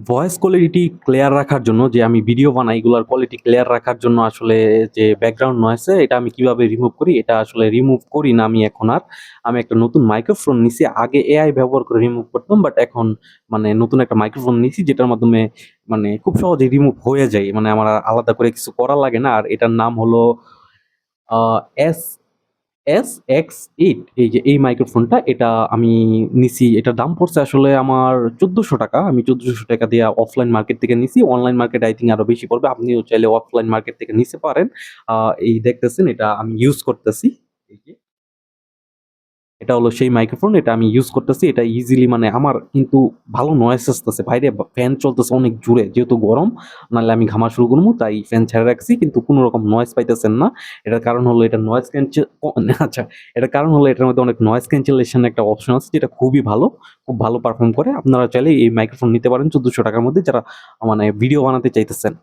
Voice quality clear রাখার জন্য যে আমি ভিডিও বানাই এগুলার কোয়ালিটি ক্লিয়ার রাখার জন্য আসলে যে ব্যাকগ্রাউন্ড নয়েছে এটা আমি কিভাবে রিমুভ করি? এটা আসলে রিমুভ করি না আমি এখন আর। আমি একটা নতুন মাইক্রোফোন নিছি। আগে এআই ব্যবহার করে রিমুভ করতাম। বাট এখন মানে নতুন একটা মাইক্রোফোন নিছি যেটার মাধ্যমে মানে খুব সহজেই রিমুভ হয়ে যায়। মানে আমার আর আলাদা করে কিছু করা লাগে না। আর এটার নাম হলো আ এস SX8 এই যে এই মাইক্রোফোনটা এটা আমি নিছি। এটার দাম পড়ছে আসলে আমার ৳১৪০০। আমি ৳১৪০০ দিয়ে অফলাইন মার্কেট থেকে নিছি। অনলাইন মার্কেট আই থিংক আরো বেশি পড়বে। আপনিও চাইলে অফলাইন মার্কেট থেকে নিতে পারেন। আ এই দেখতেছেন এটা আমি ইউজ করতেছি। এই যে এটা হলো সেই মাইক্রোফোন। এটা আমি ইউজ করতেছি। এটা ইজিলি মানে আমার কিন্তু ভালো নয়েজ আসতেছে। বাইরে ফ্যান চলতেছে অনেক জোরে। যেহেতু গরম, নাহলে আমি ঘামা শুরু করবো। তাই ফ্যান ছেড়ে রাখছি। কিন্তু কোন রকম নয়েজ পাইতেছেন না। এটার কারণ হলো এটার নয়েজ ক্যানচে ও আচ্ছা, এটার কারণ হলো এটার মধ্যে অনেক নয়েজ ক্যানসেলেশন একটা অপশন আছে যেটা খুবই ভালো। খুব ভালো পারফর্ম করে। আপনারা চাইলে এই মাইক্রোফোন নিতে পারেন ৳১৪০০ র মধ্যে যারা মানে ভিডিও বানাতে চাইতেছেন।